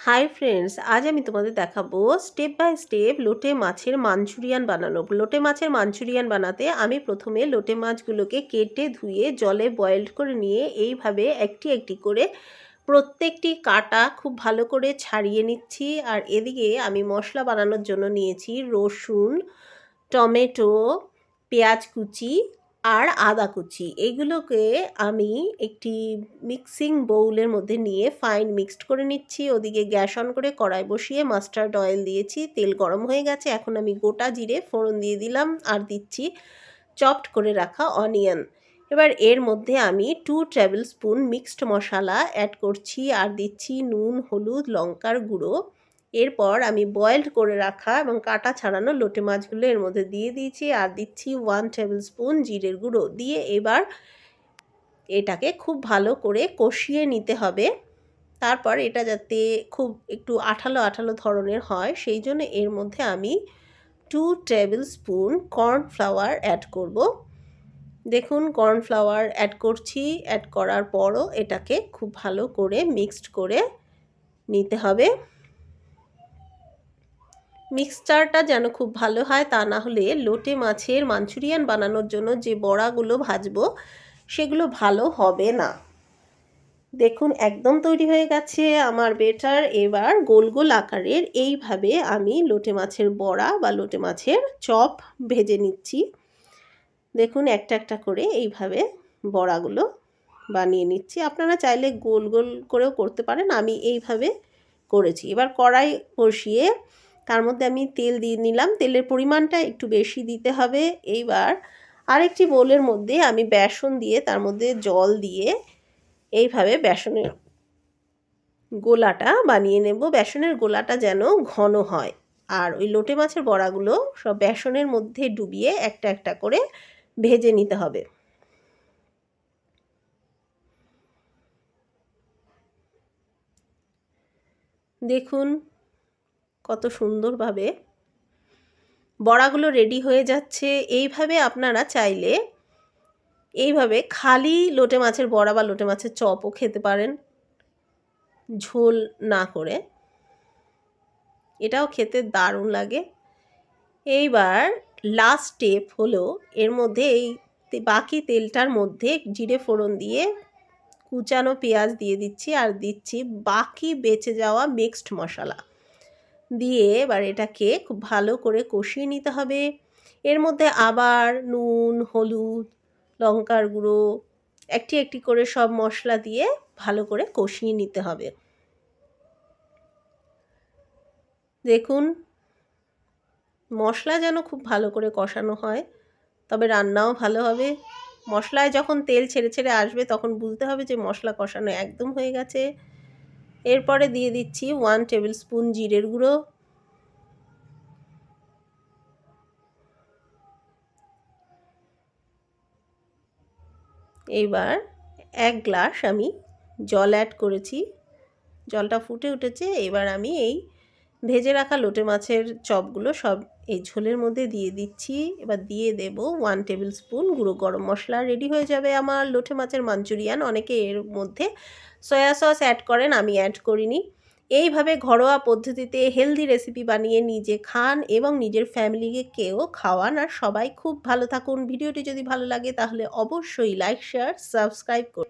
Hi friends, আজ আমি তোমাদের দেখাবো স্টেপ বাই স্টেপ লোটে মাছের মাঞ্চুরিয়ান বানানো। লোটে মাছের মাঞ্চুরিয়ান বানাতে আমি প্রথমে লোটে মাছগুলোকে কেটে ধুয়ে জলে বয়েলড করে নিয়ে এইভাবে একটি একটি করে প্রত্যেকটি কাটা খুব ভালো করে ছাড়িয়ে নিচ্ছি। আর এদিকে আমি মশলা বানানোর জন্য নিয়েছি রসুন, টমেটো, পেঁয়াজ কুচি আর আদা কুচি। এগুলোকে আমি একটি মিক্সিং বোউলের মধ্যে নিয়ে ফাইন মিক্সড করে নিচ্ছি। ওদিকে গ্যাস অন করে কড়াই বসিয়ে মাস্টার্ড অয়েল দিয়েছি, তেল গরম হয়ে গেছে। এখন আমি গোটা জিরে ফোড়ন দিয়ে দিলাম আর দিচ্ছি চপড করে রাখা অনিয়ন। এবার এর মধ্যে আমি 2 টেবিল স্পুন মিক্সড মশলা অ্যাড করছি আর দিচ্ছি নুন, হলুদ, লঙ্কার গুঁড়ো। এরপর আমি বয়েলড করে রাখা এবং কাটা ছাড়ানো লোটে মাছগুলো এর মধ্যে দিয়ে দিয়েছি আর দিচ্ছি 1 টেবিল স্পুন জিরের গুঁড়ো দিয়ে এবার এটাকে খুব ভালো করে কষিয়ে নিতে হবে। তারপর এটা যাতে খুব একটু আঠালো আঠালো ধরনের হয় সেই জন্য এর মধ্যে আমি 2 টেবিল স্পুন কর্নফ্লাওয়ার অ্যাড করব। দেখুন কর্নফ্লাওয়ার অ্যাড করছি। অ্যাড করার পরও এটাকে খুব ভালো করে মিক্সড করে নিতে হবে। মিক্সচারটা যেন খুব ভালো হয়, তা না হলে লোটে মাছের মাঞ্চুরিয়ান বানানোর জন্য যে বড়াগুলো ভাজবো সেগুলো ভালো হবে না। দেখুন একদম তৈরি হয়ে গেছে আমার বেটার। এবার গোল গোল আকারের এইভাবে আমি লোটে মাছের বড়া বা লোটে মাছের চপ ভেজে নিচ্ছি। দেখুন একটা একটা করে এইভাবে বড়াগুলো বানিয়ে নিচ্ছি। আপনারা চাইলে গোল গোল করেও করতে পারেন, আমি এইভাবে করেছি। এবার কড়াই বসিয়ে তার মধ্যে আমি তেল দিয়ে নিলাম। তেলের পরিমাণটা একটু বেশি দিতে হবে। এইবার আরেকটি বোলের মধ্যে আমি বেসন দিয়ে তার মধ্যে জল দিয়ে এইভাবে বেসনের গোলাটা বানিয়ে নেব। বেসনের গোলাটা যেন ঘন হয়। আর ওই লোটে মাছের বড়াগুলো সব বেসনের মধ্যে ডুবিয়ে একটা একটা করে ভেজে নিতে হবে। দেখুন কত সুন্দরভাবে বড়াগুলো রেডি হয়ে যাচ্ছে। এইভাবে আপনারা চাইলে এইভাবে খালি লোটে মাছের বড়া বা লোটে মাছের চপও খেতে পারেন, ঝোল না করে। এটাও খেতে দারুণ লাগে। এইবার লাস্ট স্টেপ হলো এর মধ্যে এই বাকি তেলটার মধ্যে জিরে ফোড়ন দিয়ে কুচানো পেঁয়াজ দিয়ে দিচ্ছি আর দিচ্ছি বাকি বেঁচে যাওয়া মিক্সড মশলা দিয়ে এবার এটাকে খুব ভালো করে কষিয়ে নিতে হবে। এর মধ্যে আবার নুন, হলুদ, লঙ্কার গুঁড়ো একটি একটি করে সব মশলা দিয়ে ভালো করে কষিয়ে নিতে হবে। দেখুন মশলা যেন খুব ভালো করে কষানো হয়, তবে রান্নাও ভালো হবে। মশলায় যখন তেল ছেড়ে ছেড়ে আসবে তখন বুঝতে হবে যে মশলা কষানো একদম হয়ে গেছে। এরপরে দিয়ে দিচ্ছি 1 টেবিল স্পুন জিরের গুঁড়ো। এইবার 1 গ্লাস আমি জল অ্যাড করেছি, জলটা ফুটে উঠেছে। এবার আমি এই ভেজে রাখা লোটে মাছের চপগুলো সব এই ঝোলের মধ্যে দিয়ে দিচ্ছি। এবার দিয়ে দেব 1 টেবিল স্পুন গুঁড়ো গরম মশলা। রেডি হয়ে যাবে আমার লোটে মাছের মাঞ্চুরিয়ান। অনেকে এর মধ্যে সয়া সস অ্যাড করেন, আমি অ্যাড করিনি। এইভাবে ঘরোয়া পদ্ধতিতে হেলদি রেসিপি বানিয়ে নিজে খান এবং নিজের ফ্যামিলিকেও খাওয়ান। আর সবাই খুব ভালো থাকুন। ভিডিওটি যদি ভালো লাগে তাহলে অবশ্যই লাইক, শেয়ার, সাবস্ক্রাইব করুন।